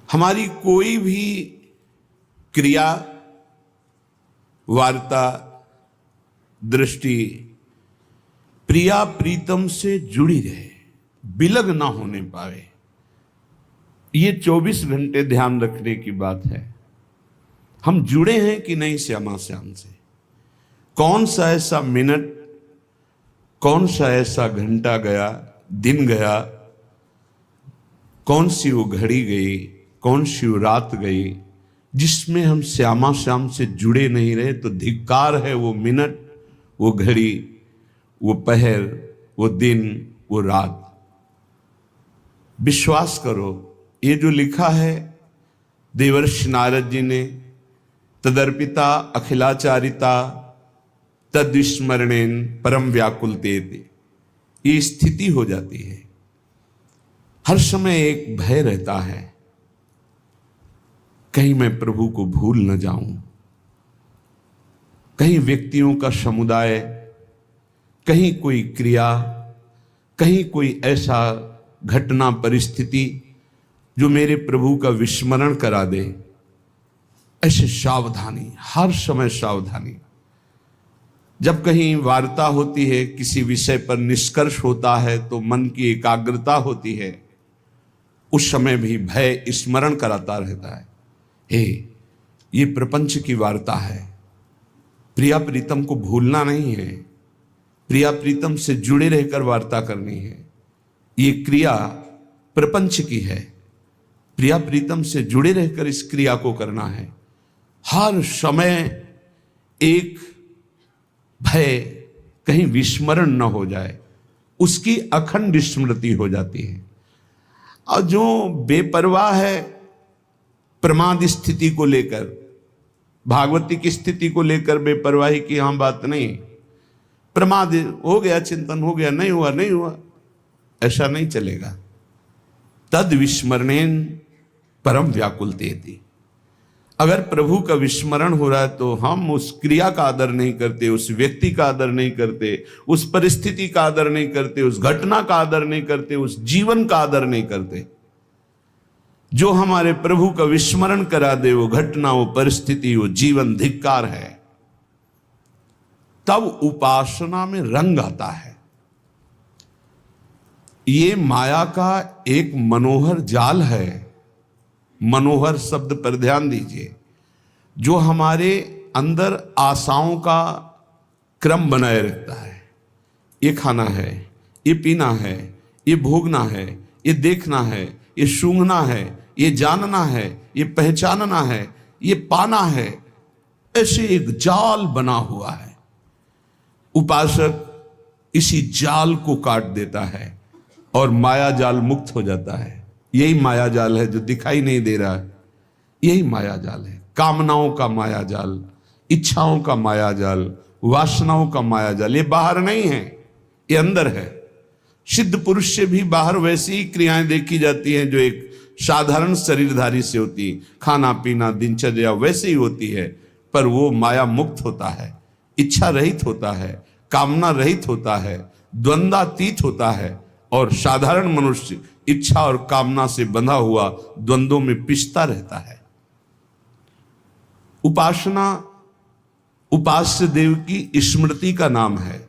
हमारी कोई भी क्रिया, वार्ता, दृष्टि प्रिया प्रीतम से जुड़ी रहे, विलग ना होने पाए। ये 24 घंटे ध्यान रखने की बात है। हम जुड़े हैं कि नहीं श्यामा श्याम से? कौन सा ऐसा मिनट, कौन सा ऐसा घंटा गया, दिन गया, कौन सी वो घड़ी गई, कौन सी वो रात गई जिसमें हम श्यामा श्याम से जुड़े नहीं रहे? तो धिक्कार है वो मिनट, वो घड़ी, वो पहर, वो दिन, वो रात। विश्वास करो, ये जो लिखा है देवर्षि नारद जी ने, तदर्पिता अखिलाचारिता तद्विस्मरणेन परम व्याकुलते, ये स्थिति हो जाती है। हर समय एक भय रहता है, कहीं मैं प्रभु को भूल न जाऊं, कहीं व्यक्तियों का समुदाय, कहीं कोई क्रिया, कहीं कोई ऐसा घटना परिस्थिति जो मेरे प्रभु का विस्मरण करा दे। ऐसे सावधानी, हर समय सावधानी। जब कहीं वार्ता होती है, किसी विषय पर निष्कर्ष होता है, तो मन की एकाग्रता होती है, उस समय भी भय स्मरण कराता रहता है। हे, ये प्रपंच की वार्ता है, प्रिया प्रीतम को भूलना नहीं है, प्रिया प्रीतम से जुड़े रहकर वार्ता करनी है। ये क्रिया प्रपंच की है, प्रिया प्रीतम से जुड़े रहकर इस क्रिया को करना है। हर समय एक भय, कहीं विस्मरण न हो जाए, उसकी अखंड स्मृति हो जाती है। और जो बेपरवाह है प्रमाद स्थिति को लेकर, भागवती की स्थिति को लेकर बेपरवाही की हम बात नहीं। प्रमाद हो गया, चिंतन हो गया, नहीं हुआ नहीं हुआ, ऐसा नहीं चलेगा। तद विस्मरणेन परम व्याकुलते। अगर प्रभु का विस्मरण हो रहा है तो हम उस क्रिया का आदर नहीं करते, उस व्यक्ति का आदर नहीं करते, उस परिस्थिति का आदर नहीं करते, उस घटना का आदर नहीं करते, उस जीवन का आदर नहीं करते। जो हमारे प्रभु का विस्मरण करा दे, वो घटना, वो परिस्थिति, वो जीवन धिक्कार है। तब उपासना में रंग आता है। ये माया का एक मनोहर जाल है। मनोहर शब्द पर ध्यान दीजिए, जो हमारे अंदर आशाओं का क्रम बनाए रखता है। ये खाना है, ये पीना है, ये भोगना है, ये देखना है, ये सूंघना है, ये जानना है, ये पहचानना है, ये पाना है। ऐसे एक जाल बना हुआ है। उपासक इसी जाल को काट देता है और माया जाल मुक्त हो जाता है। यही माया जाल है जो दिखाई नहीं दे रहा है। यही माया जाल है, कामनाओं का माया जाल, इच्छाओं का माया जाल, वासनाओं का माया जाल। ये बाहर नहीं है, ये अंदर है। सिद्ध पुरुष से भी बाहर वैसी ही क्रियाएं देखी जाती हैं जो एक साधारण शरीरधारी से होती। खाना पीना दिनचर्या वैसे ही होती है, पर वो माया मुक्त होता है, इच्छा रहित होता है, कामना रहित होता है, द्वंद्वातीत होता है। और साधारण मनुष्य इच्छा और कामना से बंधा हुआ द्वंद्वों में पिसता रहता है। उपासना उपास्य देव की स्मृति का नाम है।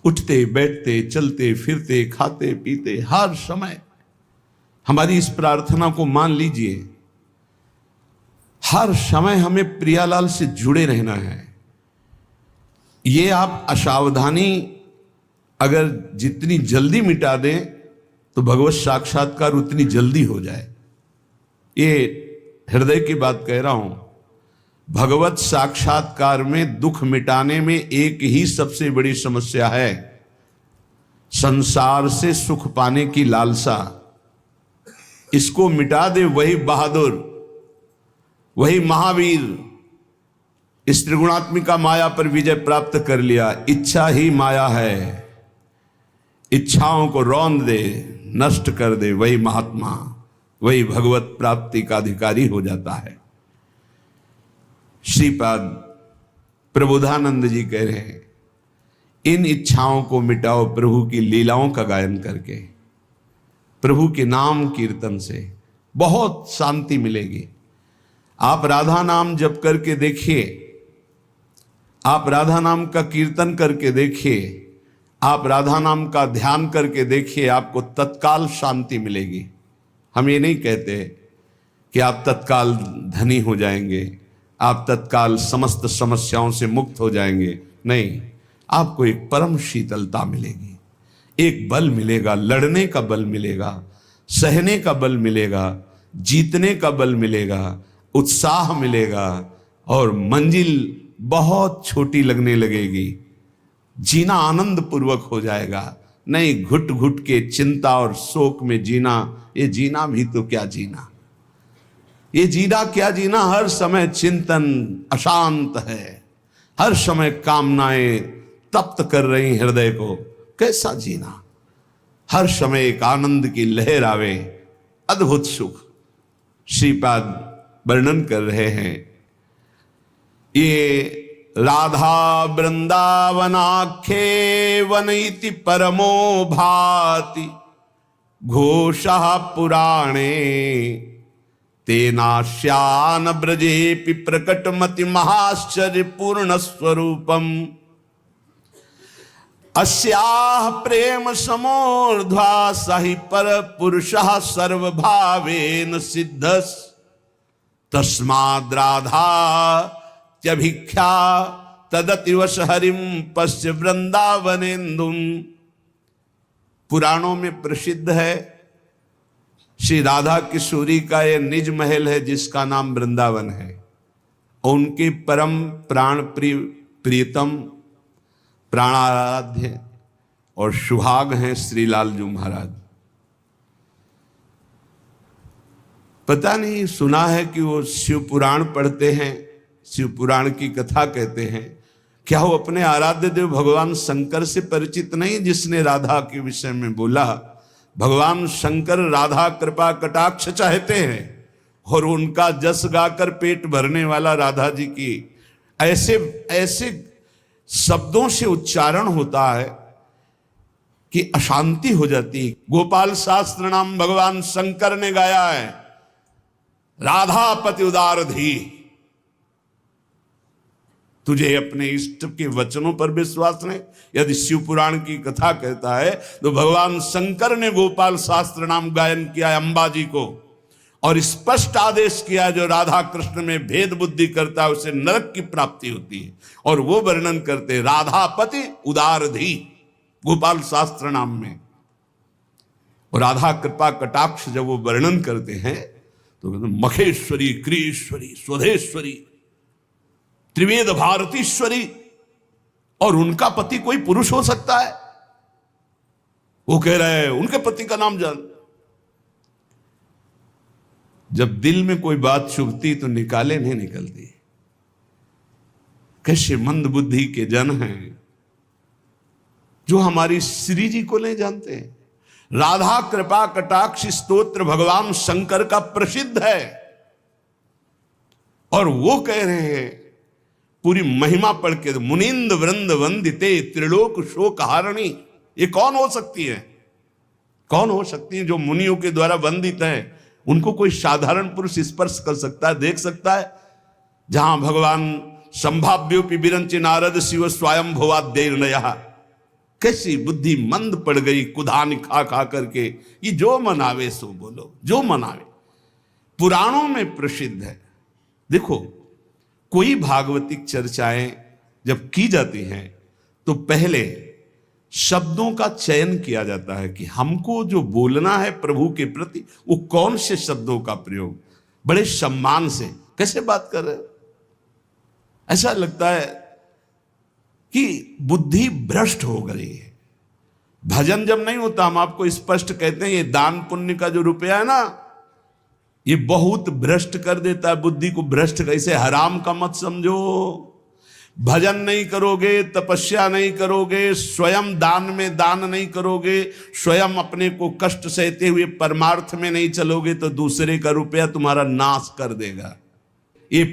उठते बैठते चलते फिरते खाते पीते हर समय हमारी इस प्रार्थना को मान लीजिए। हर समय हमें प्रियालाल से जुड़े रहना है। ये आप असावधानी अगर जितनी जल्दी मिटा दें तो भगवत साक्षात्कार उतनी जल्दी हो जाए। ये हृदय की बात कह रहा हूं। भगवत साक्षात्कार में दुख मिटाने में एक ही सबसे बड़ी समस्या है, संसार से सुख पाने की लालसा। इसको मिटा दे वही बहादुर, वही महावीर। इस त्रिगुणात्मिका माया पर विजय प्राप्त कर लिया। इच्छा ही माया है, इच्छाओं को रौंद दे, नष्ट कर दे, वही महात्मा, वही भगवत प्राप्ति का अधिकारी हो जाता है। श्रीपाद प्रबोधानंद जी कह रहे हैं, इन इच्छाओं को मिटाओ प्रभु की लीलाओं का गायन करके। प्रभु के नाम कीर्तन से बहुत शांति मिलेगी। आप राधा नाम जप करके देखिए, आप राधा नाम का कीर्तन करके देखिए, आप राधा नाम का ध्यान करके देखिए, आपको तत्काल शांति मिलेगी। हम ये नहीं कहते कि आप तत्काल धनी हो जाएंगे, आप तत्काल समस्त समस्याओं से मुक्त हो जाएंगे, नहीं, आपको एक परम शीतलता मिलेगी, एक बल मिलेगा, लड़ने का बल मिलेगा, सहने का बल मिलेगा, जीतने का बल मिलेगा, उत्साह मिलेगा और मंजिल बहुत छोटी लगने लगेगी। जीना आनंद पूर्वक हो जाएगा, नहीं घुट घुट के चिंता और शोक में जीना, ये जीना भी तो क्या जीना, ये जीना क्या जीना। हर समय चिंतन अशांत है, हर समय कामनाएं तप्त कर रही हृदय को, कैसा जीना। हर समय एक आनंद की लहर आवे, अद्भुत सुख। श्रीपाद वर्णन कर रहे हैं, ये राधा वृंदावनाख्ये वन इति परमो भाति घोषः पुराणे तेनाश्यान ब्रजेपि प्रकटमति महाश्चर्य पूर्ण स्वरूपम अस्याः प्रेम समोर्ध्वा सहि पर पुरुषः सर्वभावेन सिद्धस् तस्माद् राधा त्यभिख्या तदतिवश हरिम पश्य वृंदावनेन्दुम। पुराणों में प्रसिद्ध है श्री राधा किशोरी का यह निज महल है जिसका नाम वृंदावन है। उनके परम प्राण प्रियतम प्राणाराध्य और सुहाग हैं श्री लालजू महाराज। पता नहीं, सुना है कि वो शिव पुराण पढ़ते हैं, शिव पुराण की कथा कहते हैं। क्या वो अपने आराध्य देव भगवान शंकर से परिचित नहीं, जिसने राधा के विषय में बोला? भगवान शंकर राधा कृपा कटाक्ष चाहते हैं और उनका जस गाकर पेट भरने वाला राधा जी की ऐसे ऐसे शब्दों से उच्चारण होता है कि अशांति हो जाती है। गोपाल शास्त्र नाम भगवान शंकर ने गाया है, राधापति उदार धी। तुझे अपने इष्ट के वचनों पर विश्वास नहीं? यदि शिव पुराण की कथा कहता है तो भगवान शंकर ने गोपाल शास्त्र नाम गायन किया अंबा जी को और स्पष्ट आदेश किया, जो राधा कृष्ण में भेद बुद्धि करता है उसे नरक की प्राप्ति होती है। और वो वर्णन करते राधापति उदार धी गोपाल शास्त्र नाम में। और राधा कृपा कटाक्ष जब वो वर्णन करते हैं तो मखेश्वरी, क्रियेश्वरी, स्वधेश्वरी, त्रिवेद भारतीश्वरी। और उनका पति कोई पुरुष हो सकता है? वो कह रहे हैं उनके पति का नाम जान। जब दिल में कोई बात चुभती तो निकाले नहीं निकलती। कैसे मंद बुद्धि के जन हैं जो हमारी श्री जी को नहीं जानते। राधा कृपा कटाक्ष स्तोत्र भगवान शंकर का प्रसिद्ध है और वो कह रहे हैं पूरी महिमा पढ़ के, मुनिंद वृंद वंदिते त्रिलोक शोक हारणी। ये कौन हो सकती है? कौन हो सकती है जो मुनियों के द्वारा वंदित है? उनको कोई साधारण पुरुष स्पर्श कर सकता है, देख सकता है? जहां भगवान संभाव्योपि विरंच नारद शिव स्वयं भुवाद्यर्नयः। कैसी बुद्धि मंद पड़ गई कुधान खा खा करके। ये जो मनावे सो बोलो, जो मनावे। पुराणों में प्रसिद्ध है। देखो, कोई भागवतिक चर्चाएं जब की जाती हैं तो पहले शब्दों का चयन किया जाता है कि हमको जो बोलना है प्रभु के प्रति वो कौन से शब्दों का प्रयोग। बड़े सम्मान से कैसे बात कर रहे हो, ऐसा लगता है कि बुद्धि भ्रष्ट हो गई है। भजन जब नहीं होता हम आपको स्पष्ट कहते हैं ये दान पुण्य का जो रुपया है ना, ये बहुत भ्रष्ट कर देता है बुद्धि को। भ्रष्ट कैसे? हराम का मत समझो। भजन नहीं करोगे, तपस्या नहीं करोगे, स्वयं दान में दान नहीं करोगे, स्वयं अपने को कष्ट सहते हुए परमार्थ में नहीं चलोगे तो दूसरे का रुपया तुम्हारा नाश कर देगा। ये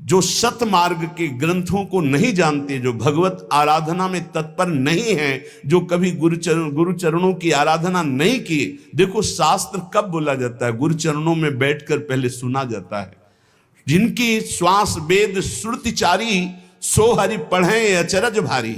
जो सत मार्ग के ग्रंथों को नहीं जानते, जो भगवत आराधना में तत्पर नहीं है, जो कभी गुरु चरणों की आराधना नहीं की। देखो शास्त्र कब बोला जाता है? गुरु चरणों में बैठकर पहले सुना जाता है। जिनकी श्वास वेद श्रुतिचारी, सो हरि पढ़े अचरज भारी।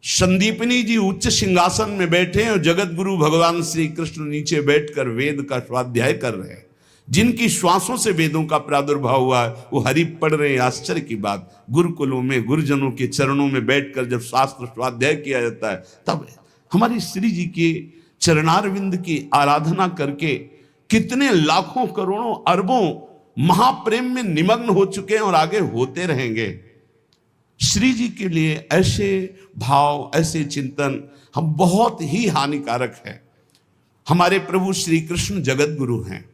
संदीपनी जी उच्च सिंहासन में बैठे हैं और जगत गुरु भगवान श्री कृष्ण नीचे बैठकर वेद का स्वाध्याय कर रहे हैं। जिनकी श्वासों से वेदों का प्रादुर्भाव हुआ है, वो हरि पढ़ रहे हैं। आश्चर्य की बात, गुरुकुलों में गुरुजनों के चरणों में बैठकर जब शास्त्र स्वाध्याय किया जाता है, तब हमारी श्री जी के चरणारविंद की आराधना करके कितने लाखों करोड़ों अरबों महाप्रेम में निमग्न हो चुके हैं और आगे होते रहेंगे। श्री जी के लिए ऐसे भाव, ऐसे चिंतन हम बहुत ही हानिकारक है। हमारे प्रभु श्री कृष्ण जगत गुरु हैं।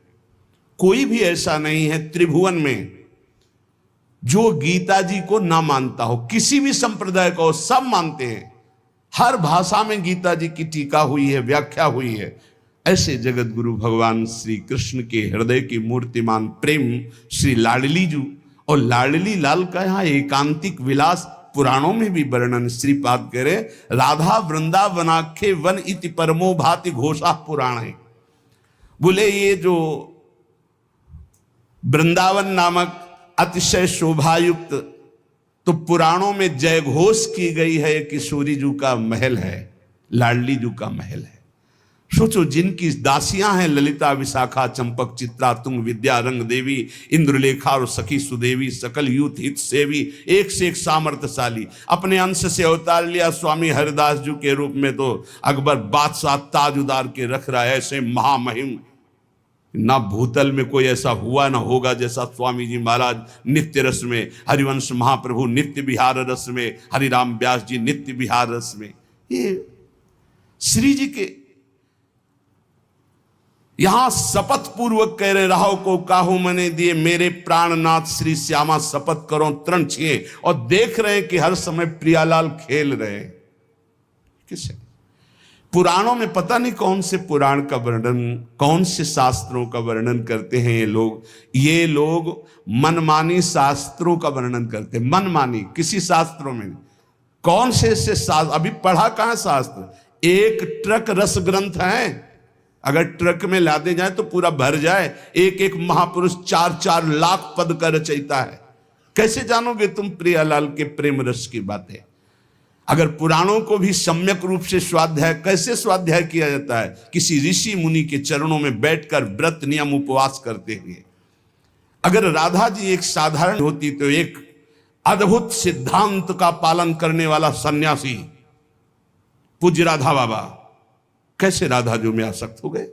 कोई भी ऐसा नहीं है त्रिभुवन में जो गीता जी को ना मानता हो। किसी भी संप्रदाय को सब मानते हैं। हर भाषा में गीता जी की टीका हुई है, व्याख्या हुई है। ऐसे जगत गुरु भगवान श्री कृष्ण के हृदय की मूर्तिमान प्रेम श्री लाडली जी और लाडली लाल का यहाँ एकांतिक विलास पुराणों में भी वर्णन श्रीपाद कह रहे, राधा वृंदावनाख्ये वन इति परमो भाति घोषा पुराण है। बोले ये जो वृंदावन नामक अतिशय शोभायुक्त तो पुराणों में जय घोष की गई है, किशोरी जी का महल है, लाडली जी का महल है। सोचो, जिनकी दासियां हैं ललिता, विशाखा, चंपक, चित्रा, तुंग, विद्या, रंग देवी, इंद्रलेखा और सखी सुदेवी, सकल यूथ हित सेवी, एक से एक सामर्थ्यशाली, अपने अंश से अवतार लिया स्वामी हरिदास जी के रूप में तो अकबर बादशाह ताज उतार के रख रहा है। ऐसे महामहिम ना भूतल में कोई ऐसा हुआ ना होगा जैसा स्वामी जी महाराज नित्य रस में, हरिवंश महाप्रभु नित्य विहार रस में, हरिराम व्यास जी नित्य विहार रस में। ये श्री जी के यहां शपथ पूर्वक कह रहे, राहो को काहू मने दिए मेरे प्राणनाथ श्री श्यामा, शपथ करो तरण छिए। और देख रहे हैं कि हर समय प्रियालाल खेल रहे हैं। किसे पुराणों में पता नहीं कौन से पुराण का वर्णन, कौन से शास्त्रों का वर्णन करते हैं ये लोग मनमानी शास्त्रों का वर्णन करते हैं। मनमानी किसी शास्त्रों में कौन से शास्त्र, अभी पढ़ा कहां शास्त्र? एक ट्रक रस ग्रंथ है, अगर ट्रक में लादे जाए तो पूरा भर जाए। एक एक महापुरुष 4-4 लाख पद का रचयिता है। कैसे जानोगे तुम प्रियालाल के प्रेम रस की बातें? अगर पुराणों को भी सम्यक रूप से स्वाध्याय, कैसे स्वाध्याय किया जाता है? किसी ऋषि मुनि के चरणों में बैठकर व्रत नियम उपवास करते हुए। अगर राधा जी एक साधारण होती तो एक अद्भुत सिद्धांत का पालन करने वाला सन्यासी पूज्य राधा बाबा कैसे राधा जी में आसक्त हो गए?